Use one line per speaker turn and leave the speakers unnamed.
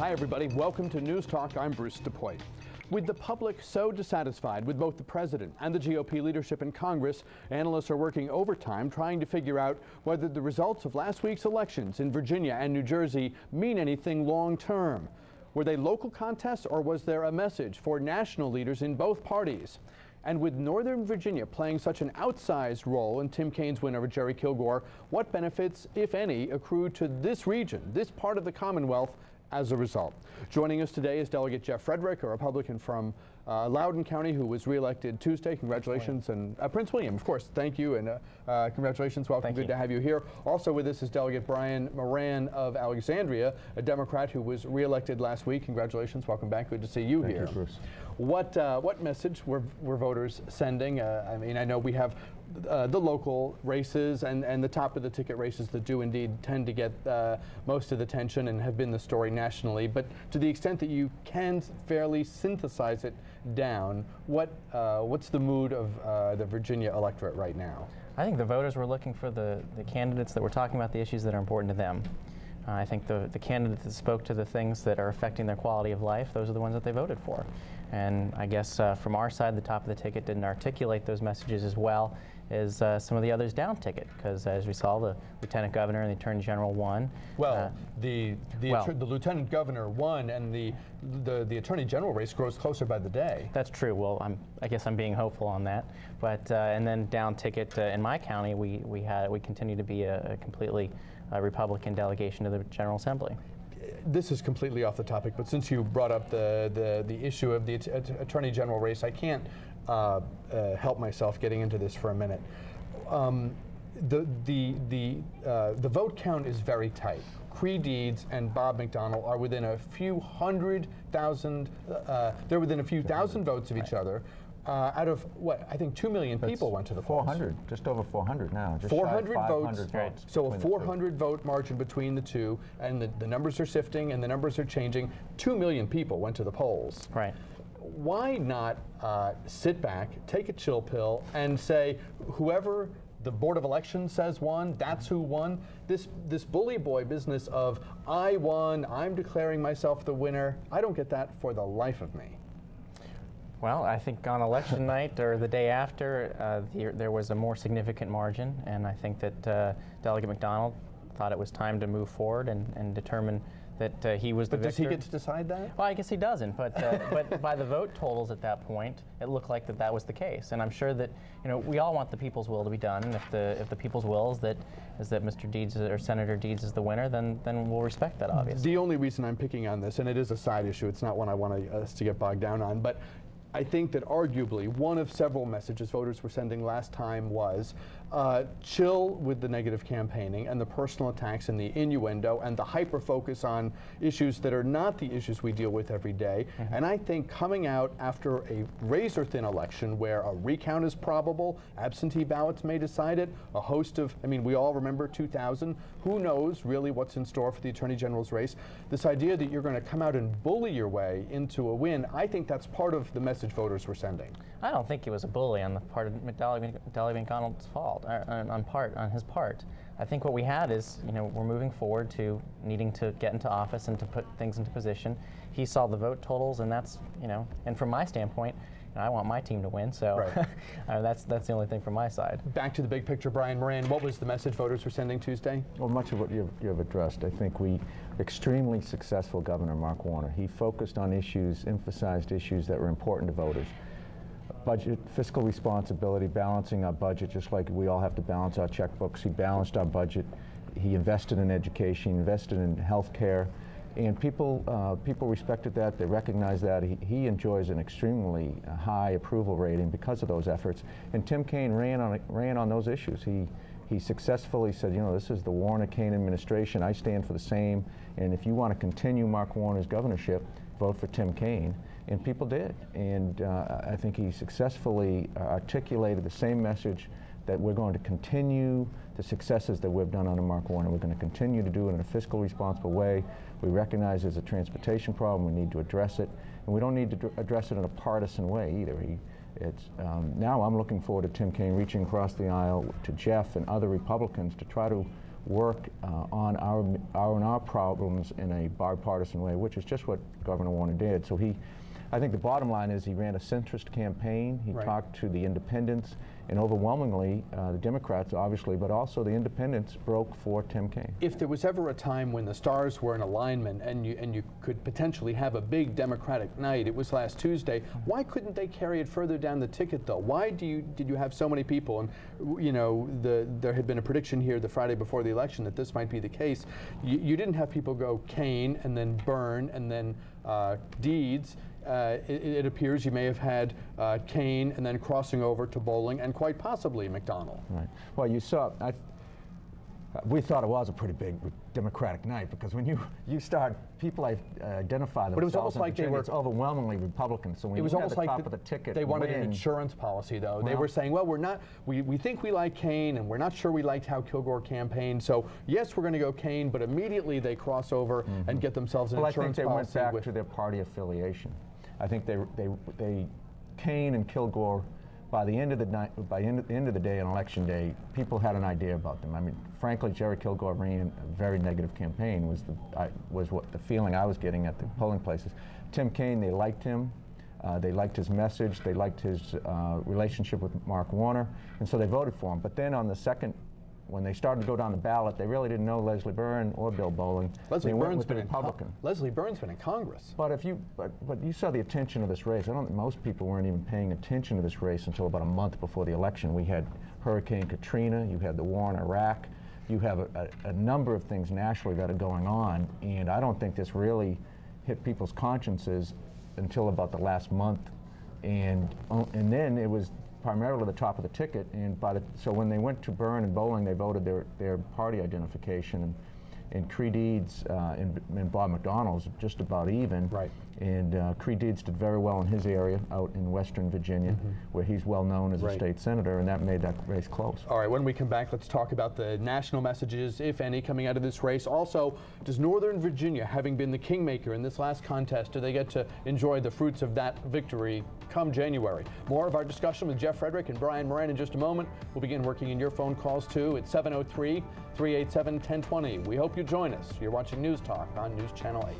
Hi, everybody. Welcome to News Talk. I'm Bruce DePoyt. With the public so dissatisfied with both the president and the GOP leadership in Congress, analysts are working overtime trying to figure out whether the results of last week's elections in Virginia and New Jersey mean anything long term. Were they local contests, or was there a message for national leaders in both parties? And with Northern Virginia playing such an outsized role in Tim Kaine's win over Jerry Kilgore, what benefits, if any, accrue to this region, this part of the Commonwealth, as a result? Joining us today is Delegate Jeff Frederick, a Republican from Loudoun County, who was reelected Tuesday. Congratulations. And Prince William, of course. Thank you, and congratulations. Welcome. Good to have you here. Also with us is Delegate Brian Moran of Alexandria, a Democrat who was reelected last week. Congratulations. Welcome back. Good to see you here.
Thank you, Bruce.
What message were voters sending? I mean, I know we have the local races and the top of the ticket races that do indeed tend to get most of the attention and have been the story nationally. But to the extent that you can fairly synthesize it down, what's the mood of the Virginia electorate right now?
I think the voters were looking for the candidates that were talking about the issues that are important to them. I think the candidates that spoke to the things that are affecting their quality of life, those are the ones that they voted for. And I guess from our side, the top of the ticket didn't articulate those messages as well as some of the others down ticket, because as we saw, the lieutenant governor and the attorney general won.
Well, the lieutenant governor won, and the attorney general race grows closer by the day.
That's true. Well, I guess I'm being hopeful on that. But and then down ticket in my county, we continue to be a completely Republican delegation to the General Assembly.
This is completely off the topic, but since you brought up the issue of the attorney general race, I can't help myself getting into this for a minute. The vote count is very tight. Cree Deeds and Bob McDonnell are within a few hundred thousand. They're within a few thousand votes of each other. Out of what I think 2 million people went to the polls.
400, just over 400 now. Just
400 votes.
votes.
So a 400 vote margin between the two, and the numbers are shifting and the numbers are changing. 2 million people went to the polls.
Right.
Why not sit back, take a chill pill, and say whoever the Board of Elections says won, that's who won? This bully boy business of I won, I'm declaring myself the winner, I don't get that for the life of me.
Well, I think on election night or the day after, there was a more significant margin, and I think that Delegate McDonnell thought it was time to move forward and determine that he was the victor.
But does he get to decide that?
Well, I guess he doesn't, but by the vote totals at that point, it looked like that was the case. And I'm sure that we all want the people's will to be done. And if the people's will is that Mr. Deeds or Senator Deeds is the winner, then we'll respect that, obviously.
The only reason I'm picking on this, and it is a side issue, it's not one I want us to get bogged down on, but I think that arguably one of several messages voters were sending last time was chill with the negative campaigning and the personal attacks and the innuendo and the hyper-focus on issues that are not the issues we deal with every day. Mm-hmm. And I think coming out after a razor-thin election where a recount is probable, absentee ballots may decide it, a host of, I mean, we all remember 2000, who knows really what's in store for the Attorney General's race. This idea that you're going to come out and bully your way into a win, I think that's part of the message voters were sending.
I don't think it was a bully on the part of Delegate McDonnell's fault, on his part. I think what we had is, we're moving forward to needing to get into office and to put things into position. He saw the vote totals, and that's, and from my standpoint, I want my team to win, so right. That's the only thing from my side.
Back to the big picture, Brian Moran, what was the message voters were sending Tuesday?
Well, much of what you have addressed. I think extremely successful Governor Mark Warner. He focused on issues, emphasized issues that were important to voters. Budget, fiscal responsibility, balancing our budget, just like we all have to balance our checkbooks. He balanced our budget. He invested in education, invested in health care. And people respected that. They recognized that. He enjoys an extremely high approval rating because of those efforts. And Tim Kaine ran on those issues. He successfully said, this is the Warner-Kaine administration. I stand for the same. And if you want to continue Mark Warner's governorship, vote for Tim Kaine. And people did. And I think he successfully articulated the same message that we're going to continue the successes that we've done under Mark Warner. We're going to continue to do it in a fiscal responsible way. We recognize there's a transportation problem. We need to address it. And we don't need to address it in a partisan way either. Now I'm looking forward to Tim Kaine reaching across the aisle to Jeff and other Republicans to try to work on our problems in a bipartisan way, which is just what Governor Warner did. So I think the bottom line is he ran a centrist campaign. He talked to the independents, and overwhelmingly the Democrats, obviously, but also the independents broke for Tim Kaine.
If there was ever a time when the stars were in alignment and you could potentially have a big Democratic night, it was last Tuesday. Why couldn't they carry it further down the ticket, though? Why did you have so many people? And you know, there had been a prediction here the Friday before the election that this might be the case. You didn't have people go Kaine and then Byrne and then Deeds. It appears you may have had Kaine and then crossing over to Bowling and quite possibly McDonnell. Right.
Well, you saw, we thought it was a pretty big Democratic night because when you start, people identify themselves.
But it was almost like they were
it's overwhelmingly Republican. So when
it was
you
almost
at the
like
top of the ticket,
they wanted an insurance policy, though.
Well,
they were saying, well, we think we like Kaine, and we're not sure we liked how Kilgore campaigned. So yes, we're going to go Kaine, but immediately they cross over and get themselves an insurance policy.
I think they went back to their party affiliation. I think they Kaine and Kilgore, by the end of the night, by the end of the day on election day, people had an idea about them. I mean, frankly, Jerry Kilgore ran a very negative campaign. Was what the feeling I was getting at the polling places. Tim Kaine, they liked him. They liked his message. They liked his relationship with Mark Warner, and so they voted for him. But then on the second, when they started to go down the ballot, they really didn't know Leslie Byrne or Bill Bowling.
Leslie Byrne's been
Republican.
Leslie Byrne's been in Congress.
But but you saw the attention of this race. I don't think most people weren't even paying attention to this race until about a month before the election. We had Hurricane Katrina. You had the war in Iraq. You have a number of things nationally that are going on, and I don't think this really hit people's consciences until about the last month, and then it was primarily the top of the ticket, and so when they went to Byrne and Bowling, they voted their party identification, and Creed Deeds and Bob McDonnell's just about even.
Right.
And Creed Deeds did very well in his area out in Western Virginia, where he's well known as a state senator, and that made that race close.
All right, when we come back, let's talk about the national messages, if any, coming out of this race. Also, does Northern Virginia, having been the kingmaker in this last contest, do they get to enjoy the fruits of that victory come January? More of our discussion with Jeff Frederick and Brian Moran in just a moment. We'll begin working in your phone calls, too, at 703-387-1020. We hope you join us. You're watching News Talk on News Channel 8.